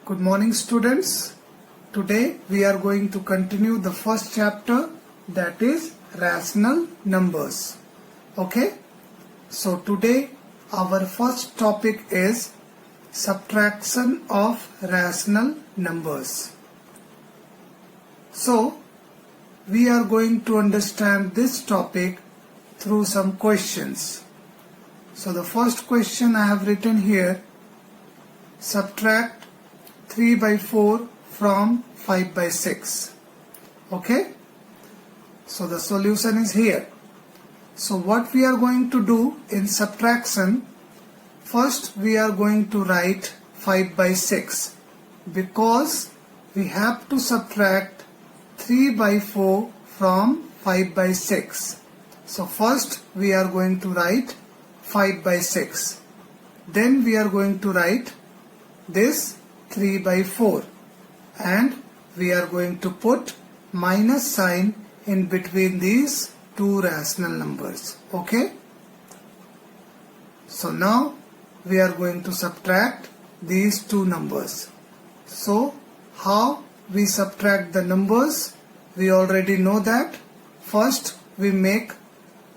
Good morning, students. Today we are going to continue the first chapter, that is rational numbers. Okay? So today our first topic is subtraction of rational numbers. So we are going to understand this topic through some questions. So the first question I have written here: subtract 3 by 4 from 5 by 6. Okay? So the solution is here. So what we are going to do in subtraction, first we are going to write 5 by 6 because we have to subtract 3 by 4 from 5 by 6. So first we are going to write 5 by 6. Then we are going to write this 3 by 4 and we are going to put minus sign in between these two rational numbers. Okay? So now we are going to subtract these two numbers. So how we subtract the numbers? We already know that. First we make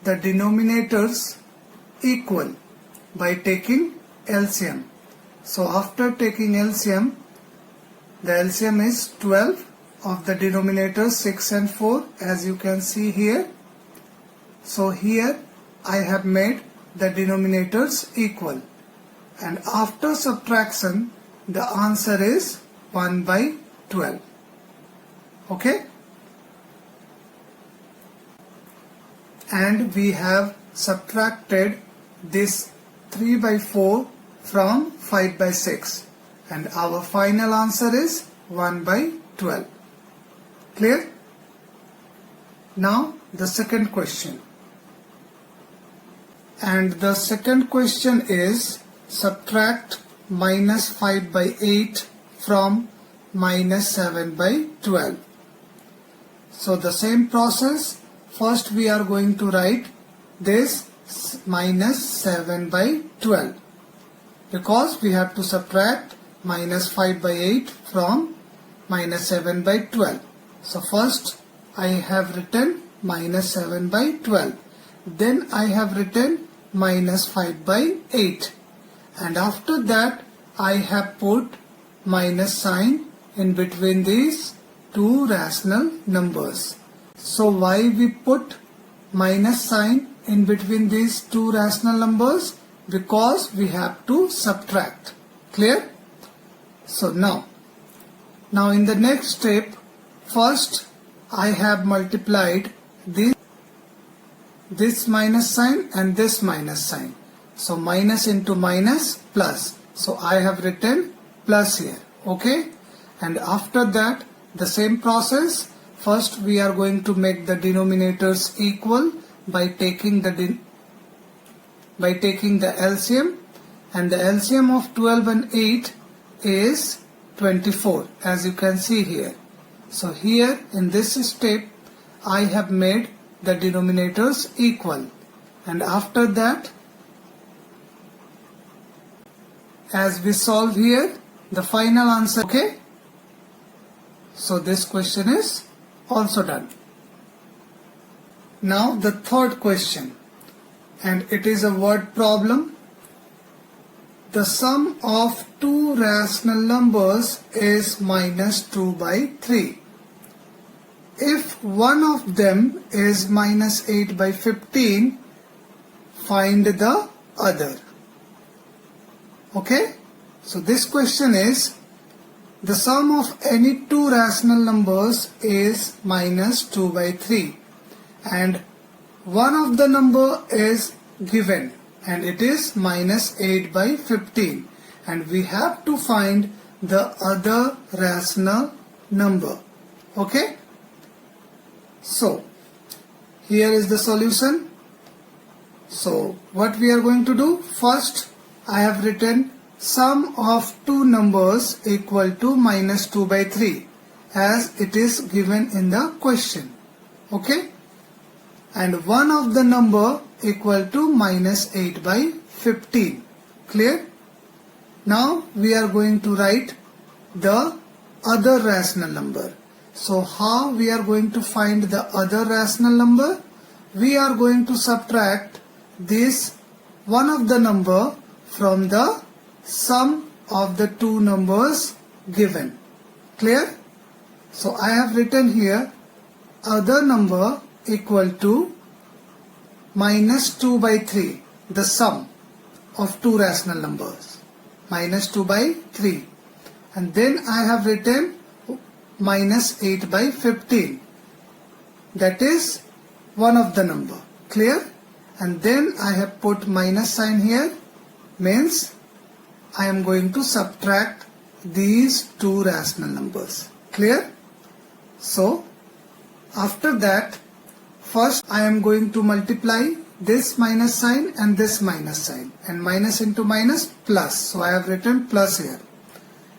the denominators equal by taking LCM. So after taking LCM, the LCM is 12 of the denominators 6 and 4, as you can see here. So here I have made the denominators equal, and after subtraction the answer is 1 by 12. Okay? And we have subtracted this 3 by 4 from 5 by 6, and our final answer is 1 by 12. Clear? Now the second question. And the second question is subtract minus 5 by 8 from minus 7 by 12. So the same process. First we are going to write this minus 7 by 12 because we have to subtract minus 5 by 8 from minus 7 by 12. So first I have written minus 7 by 12. Then I have written minus 5 by 8. And after that I have put minus sign in between these two rational numbers. So why we put minus sign in between these two rational numbers? Because we have to subtract. Clear? So now in the next step, first I have multiplied this minus sign and this minus sign. So minus into minus plus. So I have written plus here. Okay? And after that, the same process. First we are going to make the denominators equal by taking the LCM, and the LCM of 12 and 8 is 24, as you can see here. So here in this step I have made the denominators equal, and after that, as we solve here, the final answer. Okay? So this question is also done. Now the third question, and it is a word problem. The sum of two rational numbers is minus 2 by 3. If one of them is minus 8 by 15, find the other. Okay? So this question is, the sum of any two rational numbers is minus 2 by 3, and one of the number is given and it is minus 8 by 15, and we have to find the other rational number. Okay? So here is the solution. So what we are going to do? First I have written sum of two numbers equal to minus 2 by 3 as it is given in the question. Okay? And one of the number equal to minus 8 by 15. Clear? Now we are going to write the other rational number. So how we are going to find the other rational number? We are going to subtract this one of the number from the sum of the two numbers given. Clear? So I have written here other number equal to minus 2 by 3, the sum of two rational numbers, minus 2 by 3. And then I have written minus 8 by 15. That is one of the number. Clear? And then I have put minus sign here, means I am going to subtract these two rational numbers. Clear? So after that, first I am going to multiply this minus sign and this minus sign, and minus into minus plus. So I have written plus here.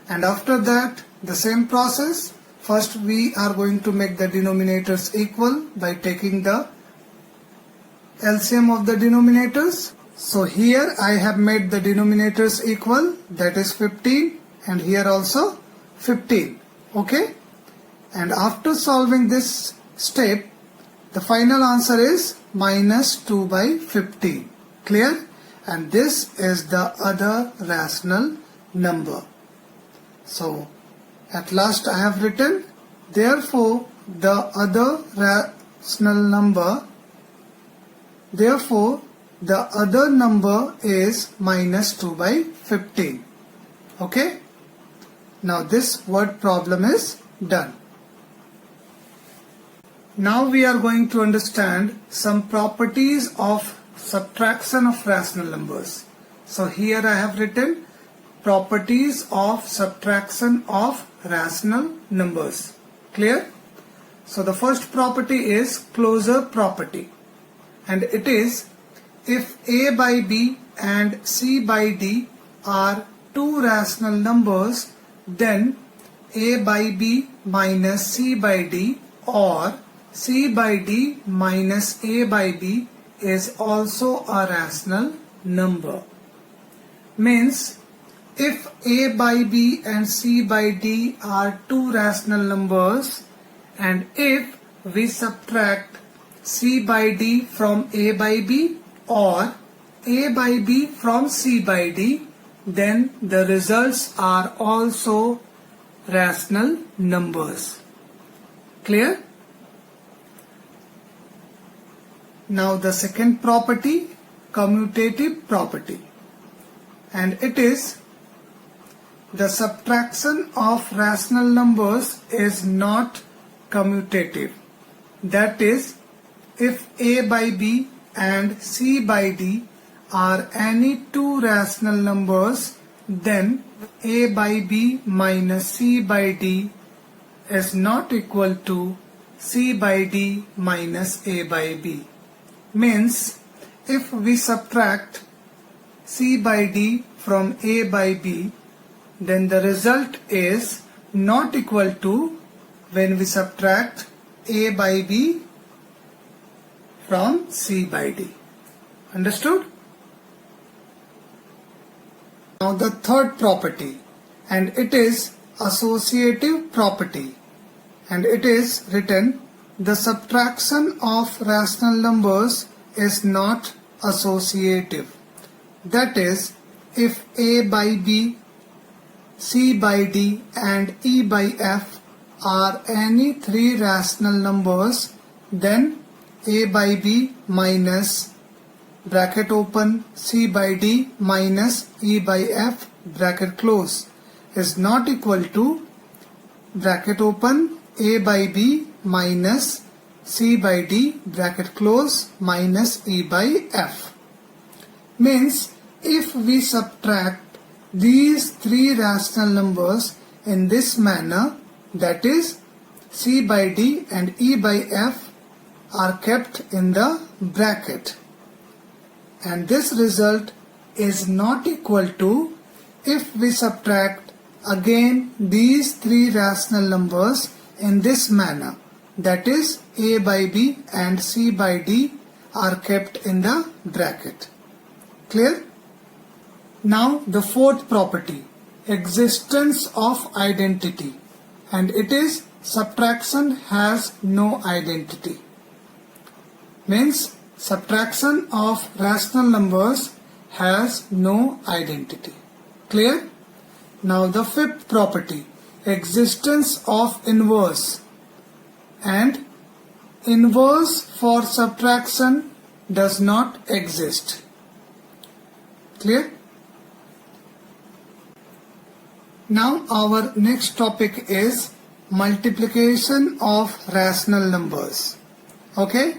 And after that, the same process. First we are going to make the denominators equal by taking the LCM of the denominators. So here I have made the denominators equal, that is 15, and here also 15. Okay? And after solving this step, the final answer is minus 2 by 15. Clear? And this is the other rational number. So at last I have written, therefore the other rational number, therefore the other number is minus 2 by 15. Okay? Now this word problem is done. Now we are going to understand some properties of subtraction of rational numbers. So here I have written properties of subtraction of rational numbers. Clear? So the first property is closure property, and it is if A by B and C by D are two rational numbers, then A by B minus C by D or C by D minus A by B is also a rational number. Means if A by B and C by D are two rational numbers, and if we subtract C by D from A by B or A by B from C by D, then the results are also rational numbers. Clear? Now the second property, commutative property, and it is the subtraction of rational numbers is not commutative. That is, if A by B and C by D are any two rational numbers, then A by B minus C by D is not equal to C by D minus A by B. Means if we subtract C by D from A by B, then the result is not equal to when we subtract A by B from C by D. Understood? Now the third property, and it is associative property, and it is written, the subtraction of rational numbers is not associative. That is, if A by B, C by D and E by F are any three rational numbers, then A by B minus bracket open C by D minus E by F bracket close is not equal to bracket open A by B minus C by D bracket close minus E by F. Means if we subtract these three rational numbers in this manner, that is C by D and E by F are kept in the bracket, and this result is not equal to if we subtract again these three rational numbers in this manner, that is A by B and C by D are kept in the bracket. Clear? Now the fourth property, existence of identity, and it is subtraction has no identity. Means subtraction of rational numbers has no identity. Clear? Now the fifth property, existence of inverse, and inverse for subtraction does not exist. Clear? Now our next topic is multiplication of rational numbers. Okay?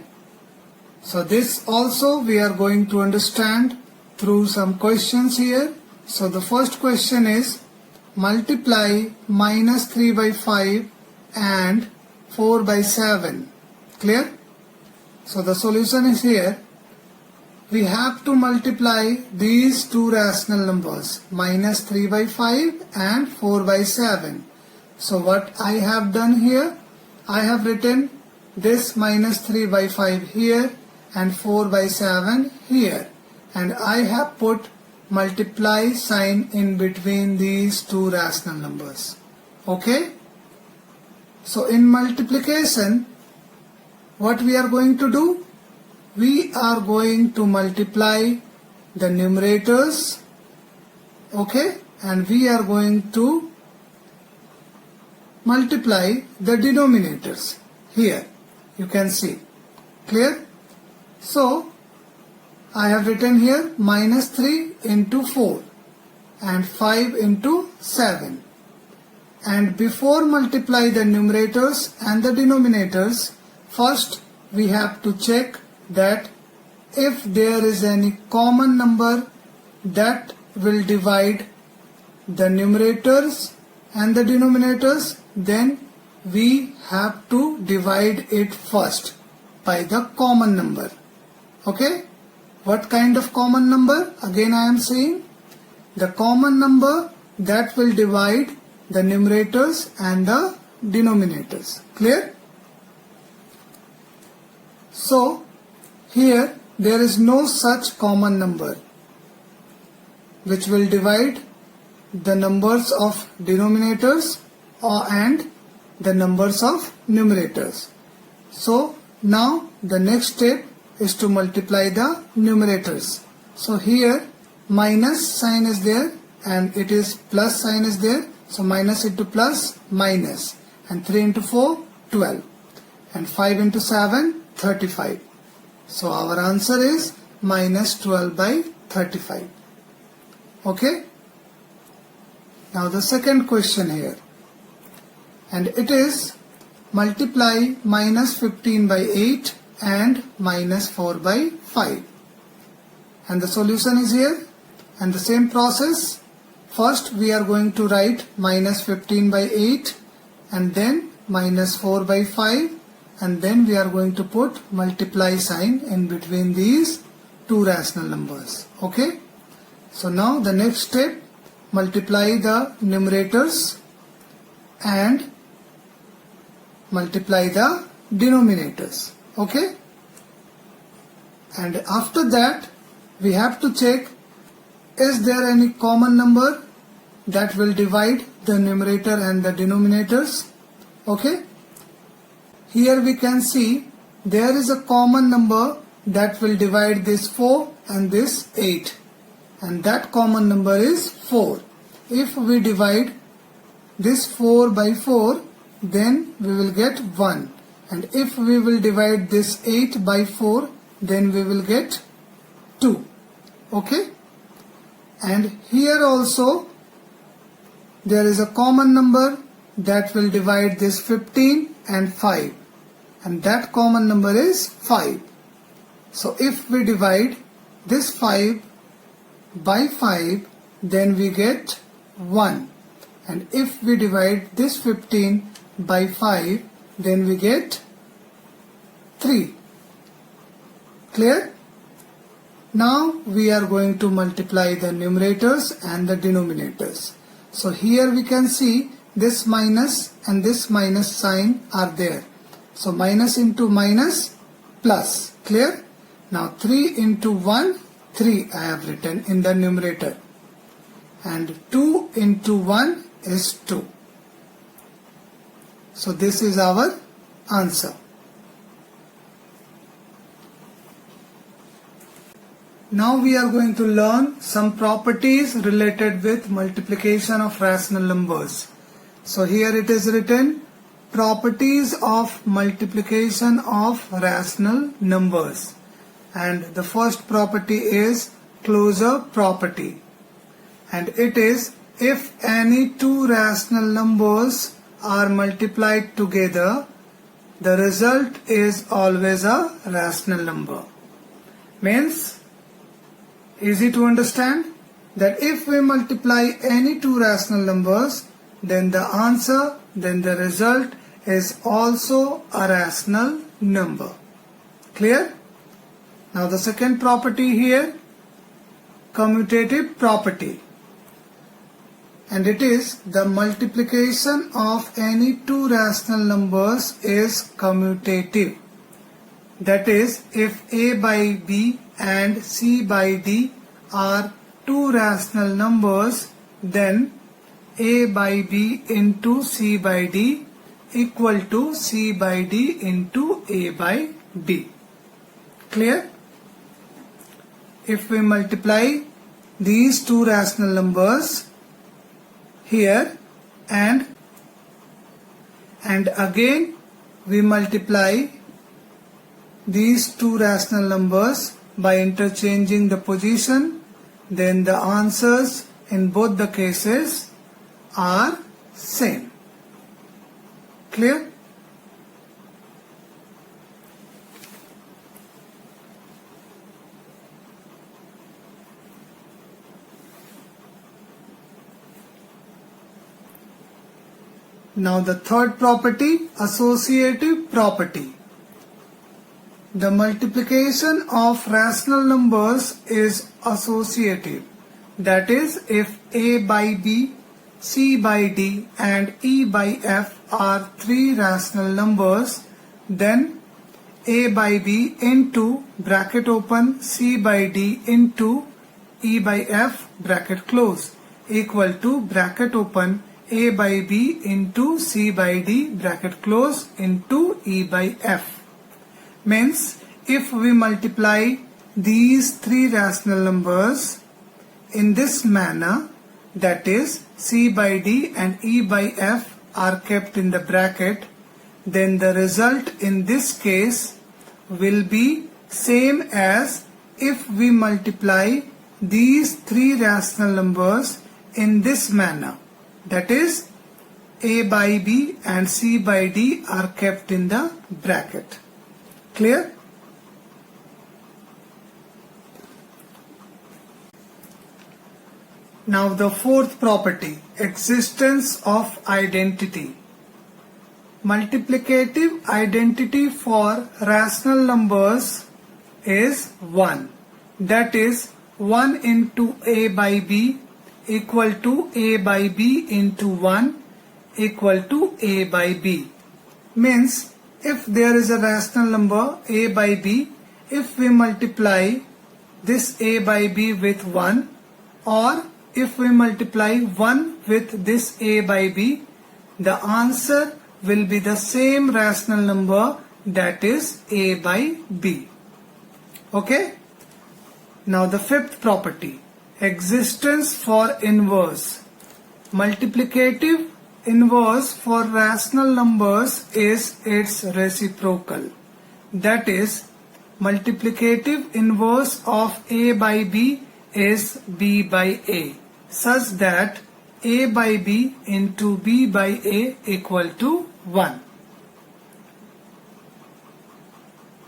So this also we are going to understand through some questions here. So the first question is multiply minus 3 by 5 and 4 by 7. Clear? So the solution is here. We have to multiply these two rational numbers, minus 3 by 5 and 4 by 7. So what I have done here, I have written this minus 3 by 5 here and 4 by 7 here, and I have put multiply sign in between these two rational numbers. Okay? So in multiplication, what we are going to do? We are going to multiply the numerators, okay, and we are going to multiply the denominators. Here you can see. Clear? So I have written here minus 3 into 4 and 5 into 7. And before multiply the numerators and the denominators, first we have to check that if there is any common number that will divide the numerators and the denominators, then we have to divide it first by the common number. Okay? What kind of common number? Again I am saying the common number that will divide the numerators and the denominators. Clear? So here there is no such common number which will divide the numbers of denominators and the numbers of numerators. So now the next step is to multiply the numerators. So here minus sign is there and it is plus sign is there. So minus into plus, minus, and 3 into 4, 12, and 5 into 7, 35. So our answer is minus 12 by 35. Okay? Now the second question here, and it is multiply minus 15 by 8 and minus 4 by 5. And the solution is here, and the same process. First we are going to write minus 15 by 8 and then minus 4 by 5, and then we are going to put multiply sign in between these two rational numbers. Okay? So now the next step, multiply the numerators and multiply the denominators. Okay? And after that we have to check, is there any common number that will divide the numerator and the denominators? Okay? Here we can see there is a common number that will divide this 4 and this 8. And that common number is 4. If we divide this 4 by 4, then we will get 1. And if we will divide this 8 by 4, then we will get 2. Okay? And here also there is a common number that will divide this 15 and 5, and that common number is 5. So if we divide this 5 by 5, then we get 1, and if we divide this 15 by 5, then we get 3. Clear? Now we are going to multiply the numerators and the denominators. So here we can see this minus and this minus sign are there. So minus into minus, plus. Clear? Now 3 into 1, 3 I have written in the numerator. and 2 into 1 is 2. So this is our answer. Now we are going to learn some properties related with multiplication of rational numbers. So here it is written, properties of multiplication of rational numbers. And the first property is closure property. And it is, if any two rational numbers are multiplied together, the result is always a rational number. Means, easy to understand that if we multiply any two rational numbers, then the answer, then the result is also a rational number. Clear? Now the second property here, commutative property. And it is, the multiplication of any two rational numbers is commutative. That is, if A by B and C by D are two rational numbers, then A by B into C by D equal to C by D into A by D. Clear? If we multiply these two rational numbers here and again we multiply these two rational numbers by interchanging the position, then the answers in both the cases are same. Clear? Now the third property, associative property. The multiplication of rational numbers is associative. That is, if A by B, C by D and E by F are three rational numbers, then A by B into bracket open C by D into E by F bracket close equal to bracket open A by B into C by D bracket close into E by F. Means, if we multiply these three rational numbers in this manner, that is, C by D and E by F are kept in the bracket, then the result in this case will be same as if we multiply these three rational numbers in this manner. That is, A by B and C by D are kept in the bracket. Clear? Now the fourth property, existence of identity. Multiplicative identity for rational numbers is 1. That is, 1 into A by B equal to A by B into 1 equal to A by B. Means, if there is a rational number A by B, if we multiply this A by B with 1, or if we multiply 1 with this A by B, the answer will be the same rational number, that is A by B. Okay? Now the fifth property, existence for inverse. Multiplicative inverse for rational numbers is its reciprocal. That is, multiplicative inverse of A by B is B by A, such that A by B into B by A equal to 1.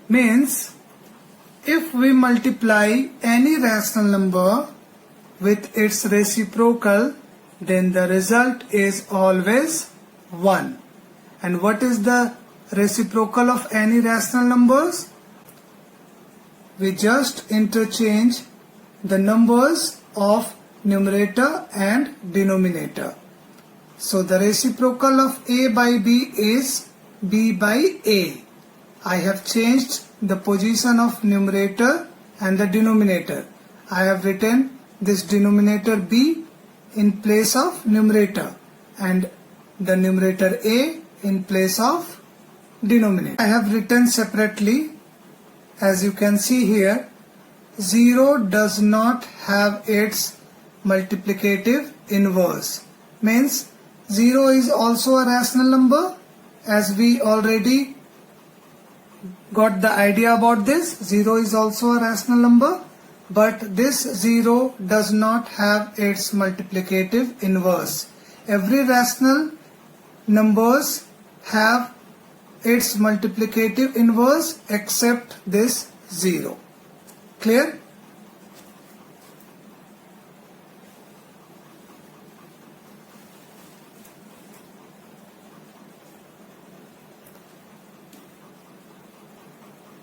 Means, if we multiply any rational number with its reciprocal, then the result is always 1. And what is the reciprocal of any rational numbers? We just interchange the numbers of numerator and denominator. So the reciprocal of A by B is B by A. I have changed the position of numerator and the denominator. I have written this denominator B in place of numerator and the numerator a in place of denominator. I have written separately. As you can see here, 0 does not have its multiplicative inverse. Means 0 is also a rational number, as we already got the idea about this. 0 is also a rational number, but this 0 does not have its multiplicative inverse. Every rational numbers have its multiplicative inverse except this 0. Clear?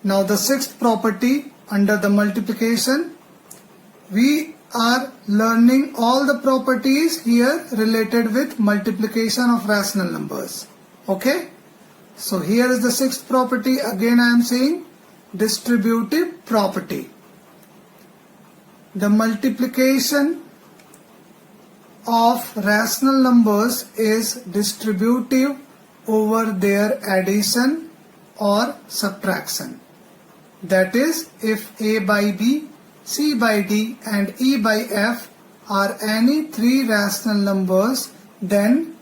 Now the sixth property under the multiplication, we are learning all the properties here related with multiplication of rational numbers. Okay? So here is the sixth property. Again I am saying distributive property. The multiplication of rational numbers is distributive over their addition or subtraction. That is, if A by B, C by D and E by F are any three rational numbers, then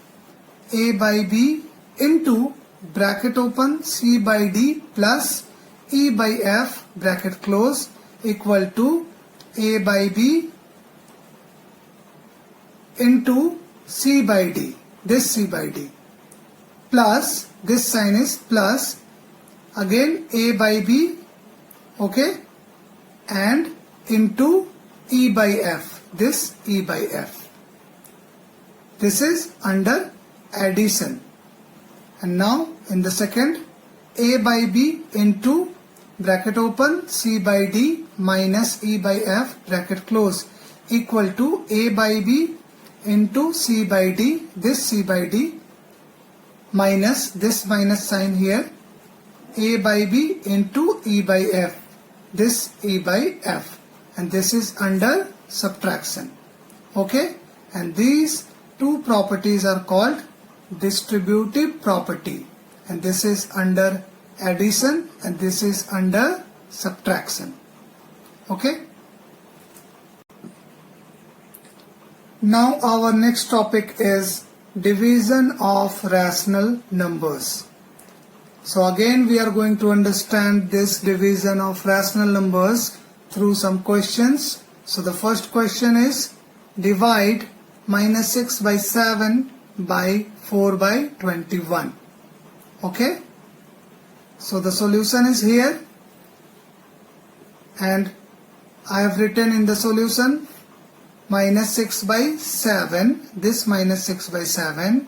A by B into bracket open C by D plus E by F bracket close equal to A by B into C by D, this C by D, plus this sign is plus again A by B, okay, and into E by F, this E by F. This is under addition. And now in the second, A by B into bracket open C by D minus E by F bracket close equal to A by B into C by D, this C by D, minus this minus sign here, A by B into E by F, this E by F, and this is under subtraction. Okay, and these two properties are called distributive property, and this is under addition and this is under subtraction. Okay. Now our next topic is division of rational numbers. So again we are going to understand this division of rational numbers through some questions. So the first question is, divide minus 6 by 7 by 4 by 21. Okay. So the solution is here, and I have written in the solution minus 6 by 7, this minus 6 by 7,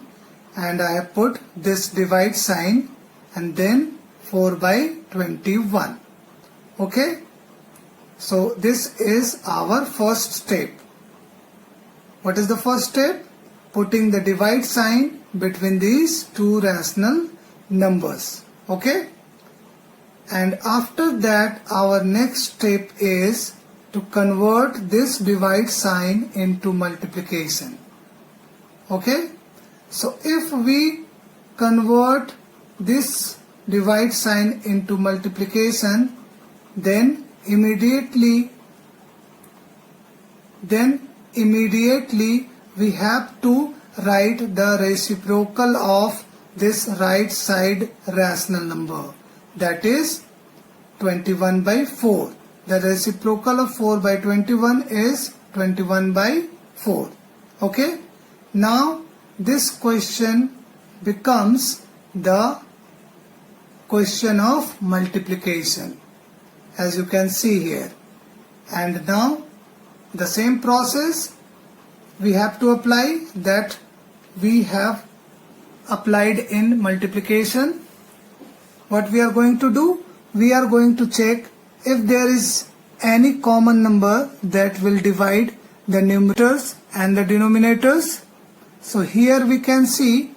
and I have put this divide sign and then 4 by 21. Okay. So this is our first step. What is the first step? Putting the divide sign between these two rational numbers. Okay. And after that our next step is to convert this divide sign into multiplication. Okay. So if we convert this divide sign into multiplication, then immediately we have to write the reciprocal of this right side rational number, that is 21 by 4. The reciprocal of 4 by 21 is 21 by 4. Okay. Now this question becomes the question of multiplication, as you can see here. And now the same process we have to apply that we have applied in multiplication. What we are going to do? We are going to check if there is any common number that will divide the numerators and the denominators. So here we can see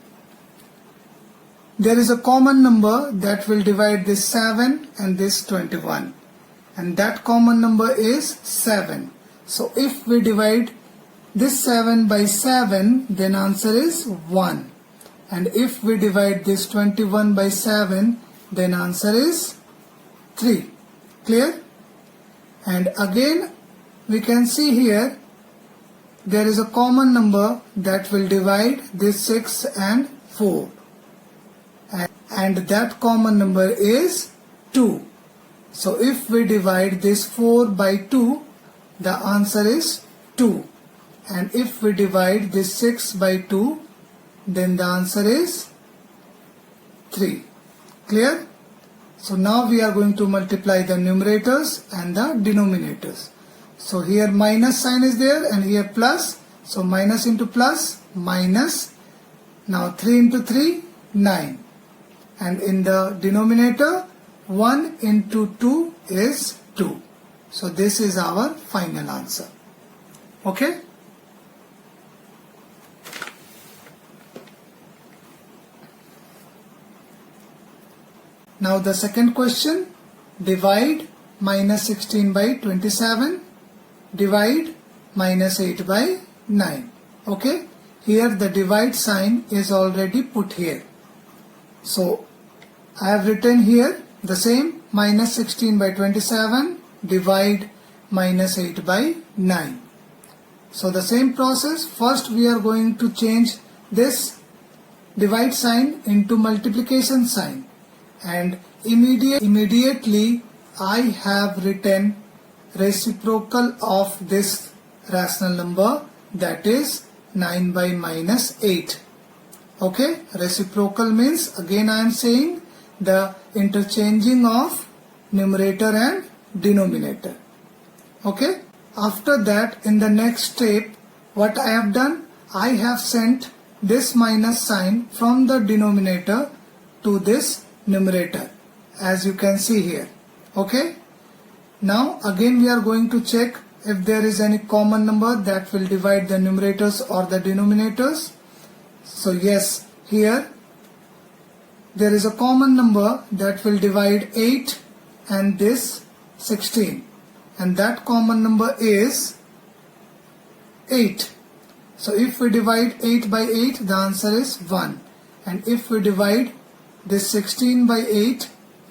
there is a common number that will divide this 7 and this 21, and that common number is 7. So if we divide this 7 by 7, then answer is 1. And if we divide this 21 by 7, then answer is 3. Clear? And again we can see here there is a common number that will divide this 6 and 4. And that common number is 2. So if we divide this 4 by 2, the answer is 2. And if we divide this 6 by 2, then the answer is 3. Clear? So now we are going to multiply the numerators and the denominators. So here minus sign is there and here plus. So minus into plus, minus. Now 3 into 3, 9. And in the denominator, 1 into 2 is 2. So this is our final answer. Okay? Now the second question, divide minus 16 by 27, divide minus 8 by 9. Okay? Here the divide sign is already put here. So I have written here the same, minus 16 by 27, divide minus 8 by 9. So the same process, first we are going to change this divide sign into multiplication sign. And immediately I have written reciprocal of this rational number, that is 9 by minus 8. Okay, reciprocal means, again I am saying, the interchanging of numerator and denominator. Okay, after that in the next step what I have done, I have sent this minus sign from the denominator to this numerator, as you can see here. Okay, now again we are going to check if there is any common number that will divide the numerators or the denominators. So yes, here there is a common number that will divide 8 and this 16, and that common number is 8. So if we divide 8 by 8, the answer is 1. And if we divide this 16 by 8,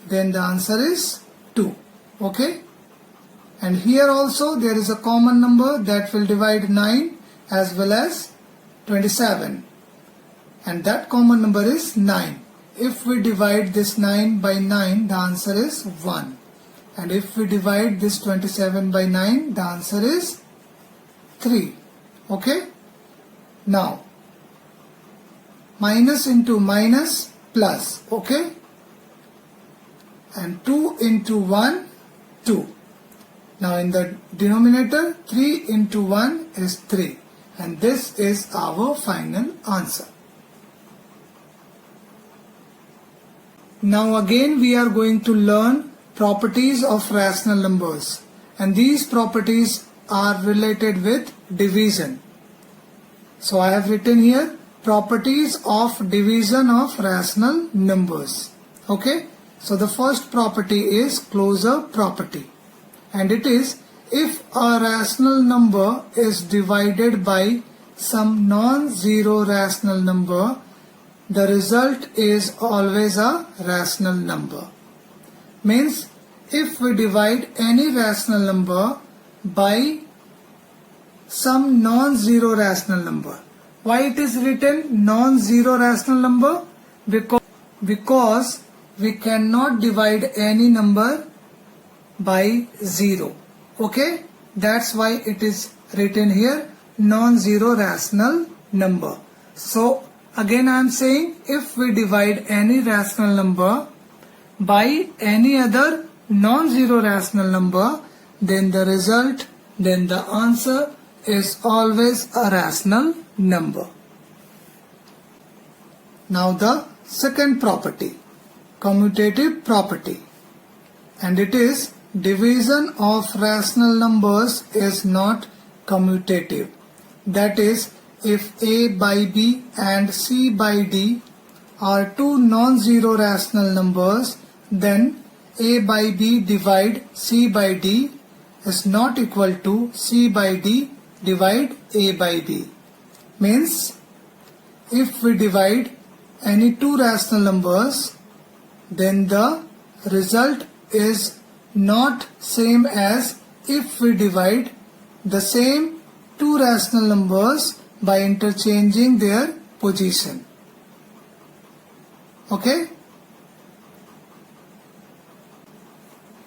then the answer is 2. Okay? And here also there is a common number that will divide 9 as well as 27. And that common number is 9. If we divide this 9 by 9, the answer is 1. And if we divide this 27 by 9, the answer is 3. Okay? Now, minus into minus, plus. Okay? And 2 into 1, 2. Now in the denominator, 3 into 1 is 3. And this is our final answer. Now again we are going to learn properties of rational numbers. And these properties are related with division. So I have written here properties of division of rational numbers. Okay? So the first property is closure property. And it is, if a rational number is divided by some non-zero rational number, the result is always a rational number. Means, if we divide any rational number by some non-zero rational number. Why it is written non-zero rational number? Because we cannot divide any number by 0. Okay? That's why it is written here non-zero rational number. So again I am saying, if we divide any rational number by any other non-zero rational number, then the answer is always a rational number. Now the second property, commutative property, and it is division of rational numbers is not commutative. That is, if A by B and C by D are two non-zero rational numbers, then A by B divide C by D is not equal to C by D divide A by B. Means if we divide any two rational numbers, then the result is not same as if we divide the same two rational numbers by interchanging their position. Okay?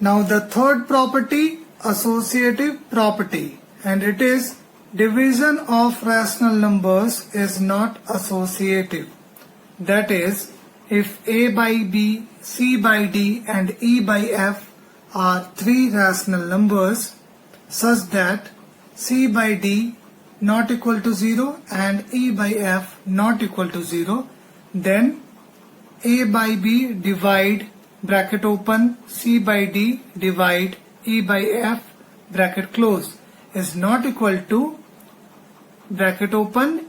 Now the third property, associative property, and it is division of rational numbers is not associative. That is, if A by B, C by D and E by F are three rational numbers such that C by D not equal to 0 and E by F not equal to 0, then A by B divide bracket open C by D divide E by F bracket close is not equal to bracket open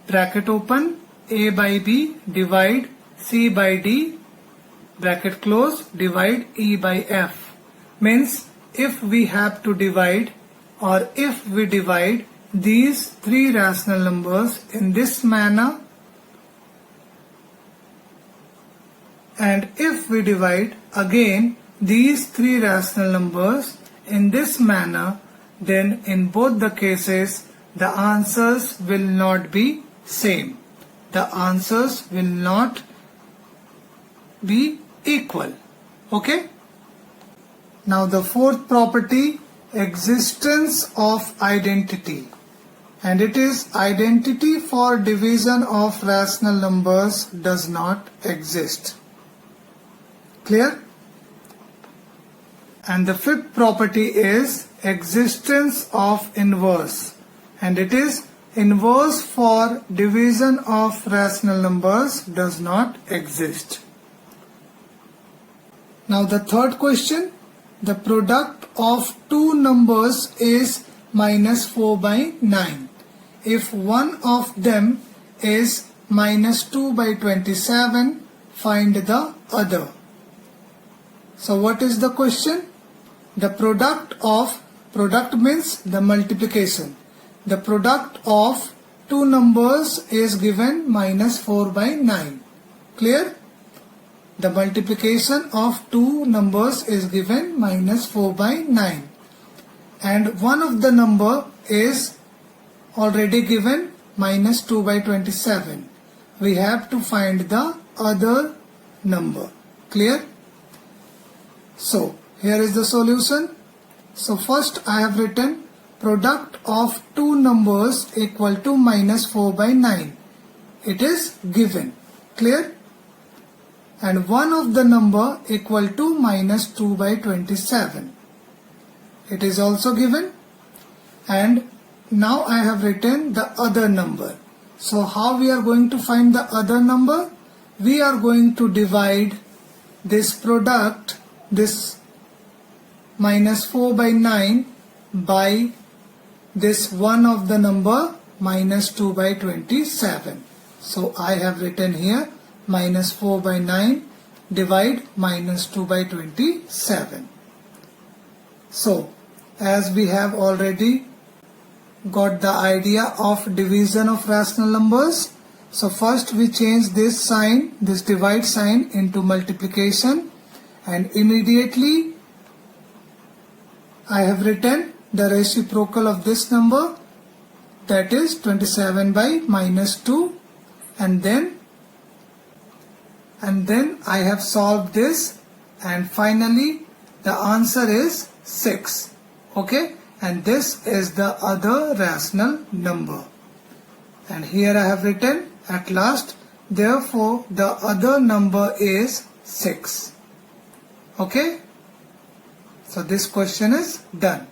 bracket open A by B divide C by D bracket close divide E by F. Means if we have to divide, or if we divide these three rational numbers in this manner, and if we divide again these three rational numbers in this manner, then in both the cases the answers will not be same. The answers will not be equal. Okay? Now the fourth property, existence of identity, and it is identity for division of rational numbers does not exist. Clear? And the fifth property is existence of inverse, and it is inverse for division of rational numbers does not exist. Now the third question, the product of two numbers is minus 4 by 9. If one of them is minus 2 by 27, find the other. So what is the question? The product means the multiplication. The product of two numbers is given minus 4 by 9. Clear? The multiplication of two numbers is given minus 4 by 9. And one of the number is already given minus 2 by 27. We have to find the other number. Clear? So, here is the solution. So, first I have written product of two numbers equal to minus 4 by 9. It is given. Clear? And one of the number equal to minus 2 by 27. It is also given. And now I have written the other number. So how we are going to find the other number? We are going to divide this product, this minus 4 by 9 by this one of the number minus 2 by 27. So I have written here minus 4 by 9 divide minus 2 by 27. So as we have already got the idea of division of rational numbers, so first we change this sign, this divide sign into multiplication, and immediately I have written the reciprocal of this number, that is 27 by minus 2, and then I have solved this, and finally the answer is 6. Okay, and this is the other rational number. And here I have written at last, therefore the other number is 6. Okay, so this question is done.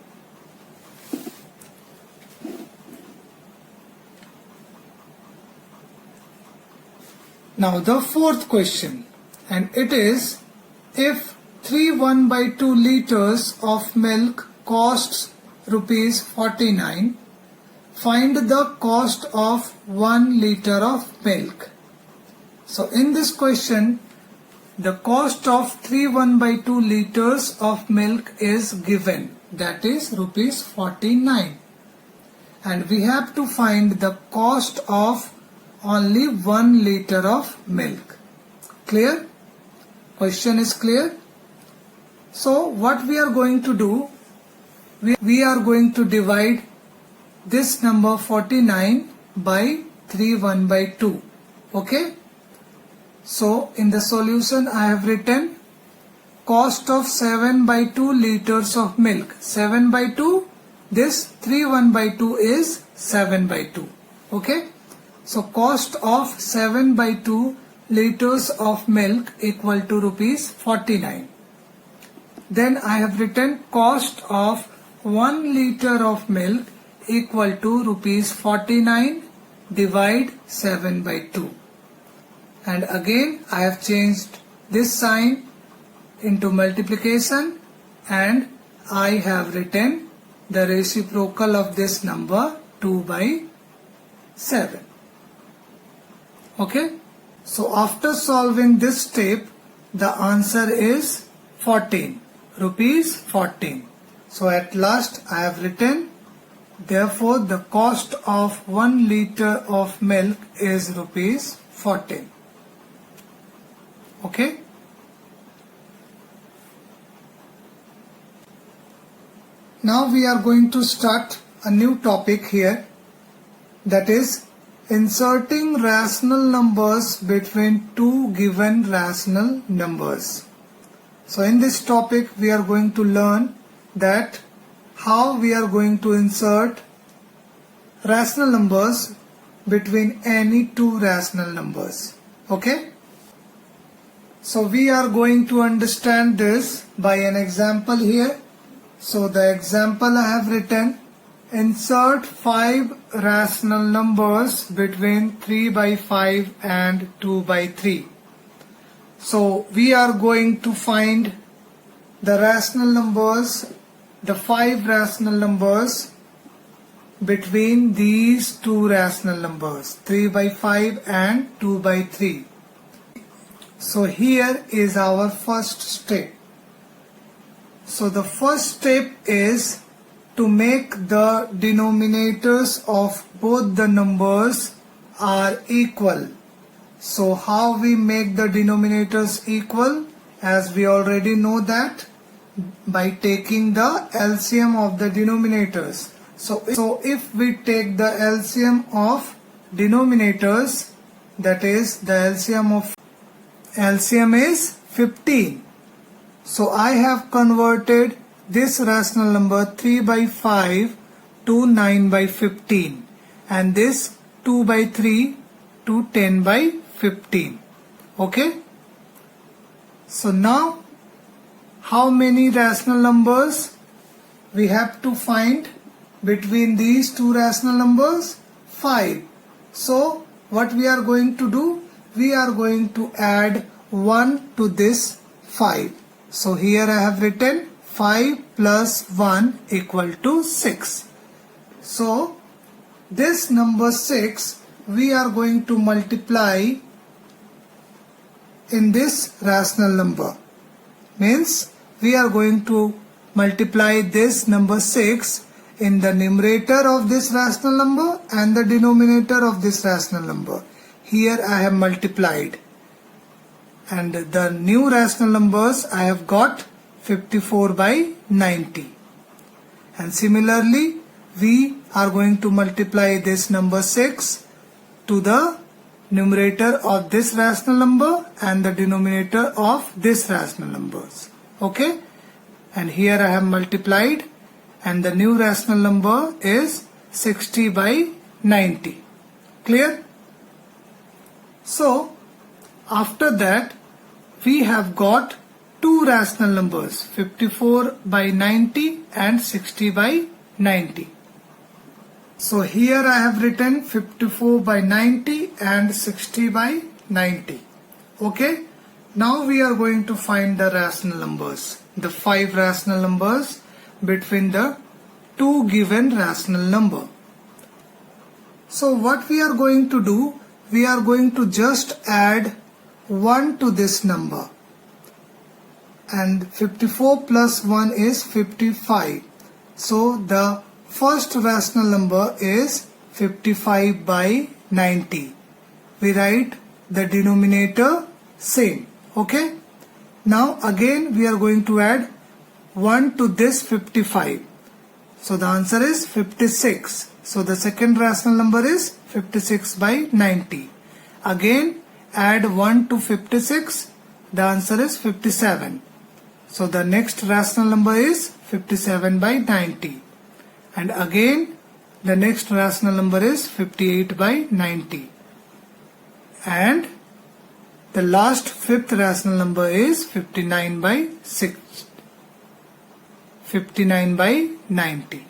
Now the fourth question, and it is, if 3 1/2 liters of milk costs rupees 49, find the cost of 1 liter of milk. So in this question, the cost of 3 1/2 liters of milk is given. that is rupees 49. And we have to find the cost of only 1 liter of milk. Clear? Question is clear? So what we are going to do, we are going to divide this number 49 by 3 1 by 2. Okay? So in the solution I have written cost of 7 by 2 liters of milk. 7 by 2, this 3 1 by 2 is 7 by 2. Okay? So cost of 7 by 2 liters of milk equal to rupees 49. Then I have written cost of 1 liter of milk equal to rupees 49 divide 7 by 2. And again I have changed this sign into multiplication and I have written the reciprocal of this number 2 by 7. Okay? So after solving this step, the answer is 14. Rupees 14. So at last I have written, therefore the cost of 1 liter of milk is rupees 14. Okay? Now we are going to start a new topic here, that is inserting rational numbers between two given rational numbers. So in this topic we are going to learn that how we are going to insert rational numbers between any two rational numbers. Okay? So we are going to understand this by an example here. So the example I have written, insert 5 rational numbers between 3 by 5 and 2 by 3. So we are going to find the rational numbers, the 5 rational numbers between these two rational numbers, 3 by 5 and 2 by 3. So here is our first step. So the first step is to make the denominators of both the numbers are equal. So how we make the denominators equal? As we already know that by taking the LCM of the denominators. So if we take the LCM of denominators, that is the LCM is 15. So I have converted this rational number 3 by 5 to 9 by 15 and this 2 by 3 to 10 by 15. Okay? So now how many rational numbers we have to find between these two rational numbers? 5. So what we are going to do? We are going to add 1 to this 5. So here I have written 5 plus 1 equal to 6. So this number 6 we are going to multiply in this rational number. Means we are going to multiply this number 6 in the numerator of this rational number and the denominator of this rational number. Here I have multiplied. And the new rational numbers I have got 54 by 90. And similarly, we are going to multiply this number 6 to the numerator of this rational number and the denominator of this rational numbers. Okay? And here I have multiplied and the new rational number is 60 by 90. Clear? So, after that, we have got two rational numbers, 54 by 90 and 60 by 90. So here I have written 54 by 90 and 60 by 90. Okay. Now we are going to find the rational numbers, the 5 rational numbers between the two given rational number. So what we are going to do, we are going to just add 1 to this number. And 54 plus 1 is 55. So the first rational number is 55 by 90. We write the denominator same. Okay. Now again we are going to add 1 to this 55. So the answer is 56. So the second rational number is 56 by 90. Again add 1 to 56. The answer is 57. So the next rational number is 57 by 90. And again the next rational number is 58 by 90. And the last fifth rational number is 59 by 90.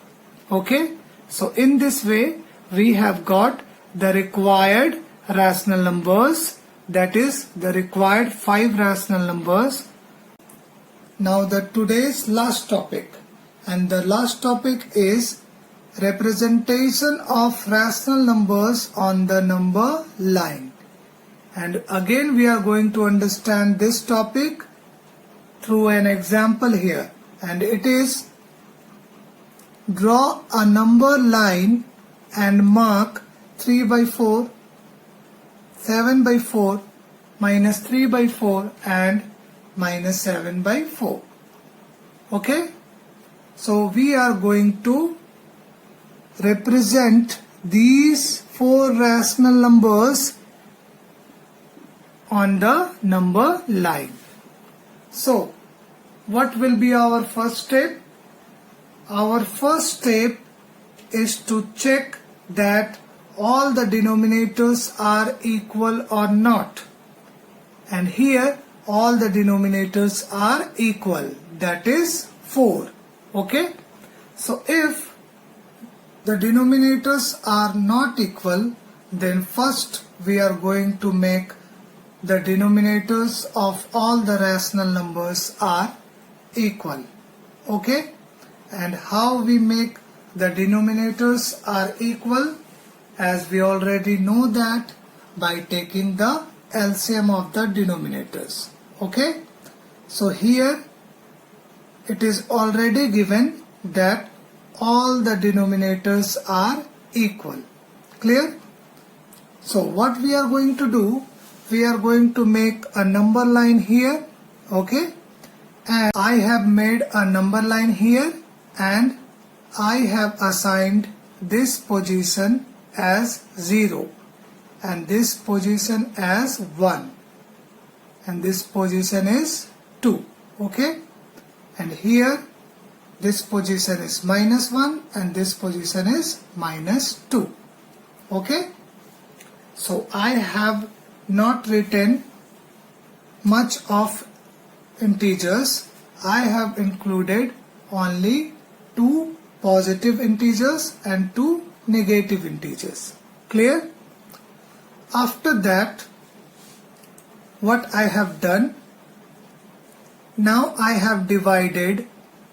Okay. So in this way we have got the required rational numbers, that is the required 5 rational numbers. Now the today's last topic, and the last topic is representation of rational numbers on the number line. And again we are going to understand this topic through an example here, and it is draw a number line and mark 3 by 4, 7 by 4, minus 3 by 4 and minus 7 by 4. Okay. So we are going to represent these 4 rational numbers on the number line. So what will be our first step? Our first step is to check that all the denominators are equal or not. And here all the denominators are equal, that is 4. Okay. So if the denominators are not equal, then first we are going to make the denominators of all the rational numbers are equal. Okay. And how we make the denominators are equal? As we already know that by taking the LCM of the denominators. Okay. So here it is already given that all the denominators are equal. Clear? So what we are going to do, we are going to make a number line here. Okay. And I have made a number line here, and I have assigned this position as 0 and this position as 1 and this position is 2. Okay. And here this position is minus 1 and this position is minus 2. Okay. So I have not written much of integers. I have included only 2 positive integers and 2 negative integers. Clear? After that, what I have done, now I have divided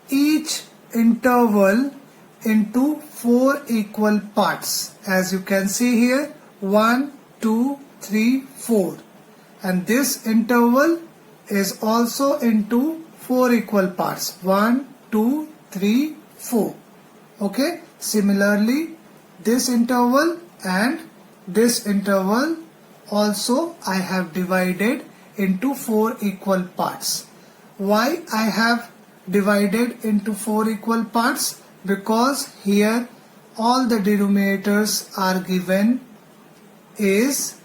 each interval into 4 equal parts. As you can see here, 1, 2, 3, 4. And this interval is also into 4 equal parts. 1, 2, 3, 4. Okay. Similarly, this interval and this interval also I have divided into 4 equal parts. Why I have divided into 4 equal parts? Because here all the denominators are given is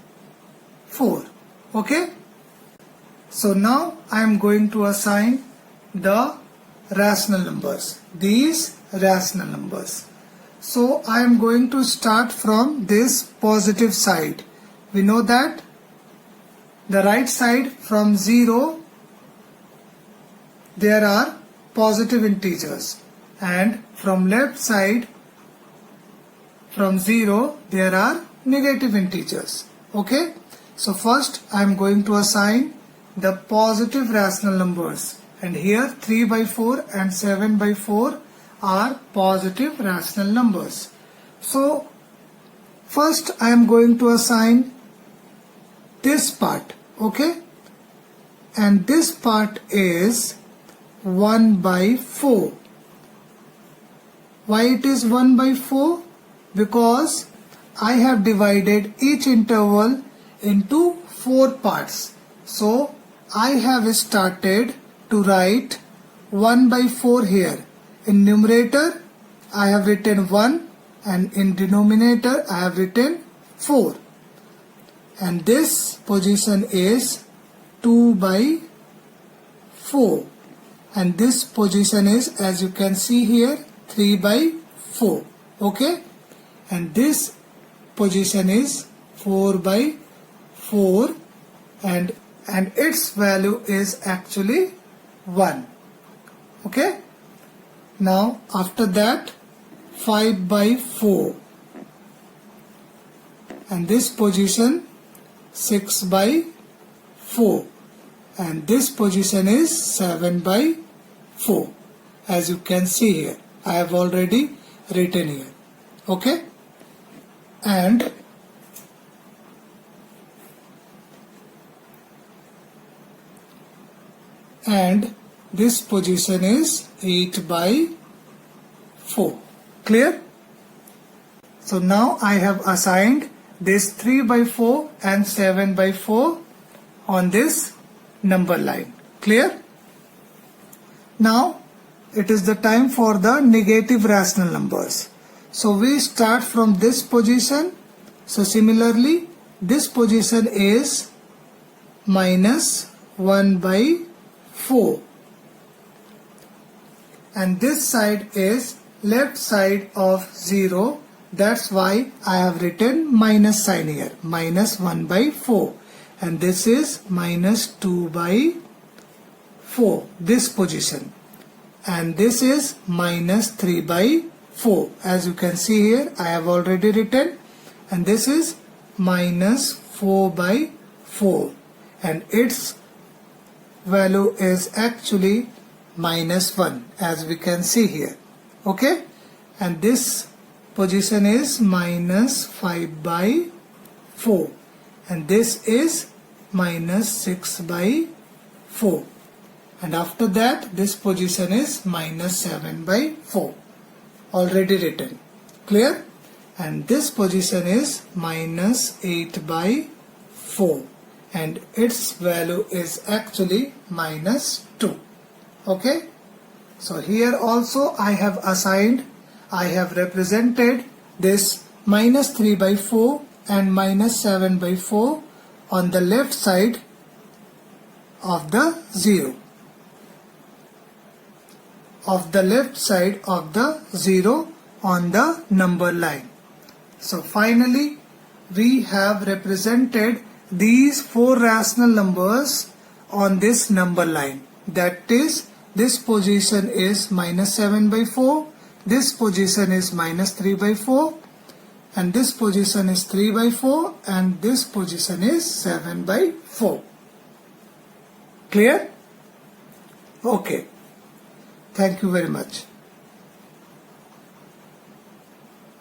4. Okay. So now I am going to assign the rational numbers, these rational numbers. So I am going to start from this positive side. We know that the right side from 0 there are positive integers, and from left side from 0 there are negative integers. Okay. So first I am going to assign the positive rational numbers, and here 3 by 4 and 7 by 4 are positive rational numbers. So first I am going to assign this part. Okay. And this part is 1 by 4. Why it is 1 by 4? Because I have divided each interval into 4 parts. So I have started to write 1 by 4 here. In numerator I have written 1 and in denominator I have written 4. And this position is 2 by 4. And this position is, as you can see here, 3 by 4. Okay? And this position is 4 by 4 and its value is actually 1. Okay? Now after that 5 by 4 and this position 6 by 4 and this position is 7 by 4. As you can see here, I have already written here. Okay? And this position is 8 by 4. Clear? So now I have assigned this 3 by 4 and 7 by 4 on this number line. Clear? Now it is the time for the negative rational numbers. So we start from this position. So similarly this position is minus 1 by 4 and this side is left side of 0. That's why I have written minus sign here, minus 1 by 4 and this is minus 2 by 4, this position, and this is minus 3 by 4. As you can see here, I have already written, and this is minus 4 by 4 and its value is actually minus 1, as we can see here. Okay, and this position is minus 5 by 4 and this is minus 6 by 4 and after that this position is minus 7 by 4, already written. Clear? And this position is minus 8 by 4 and its value is actually minus 2. Okay, so here also I have represented this minus 3 by 4 and minus 7 by 4 on the left side of the 0. On the number line. So finally we have represented these 4 rational numbers on this number line. That is, this position is minus 7 by 4, this position is minus 3 by 4 and this position is 3 by 4 and this position is 7 by 4. Clear? Okay. Thank you very much.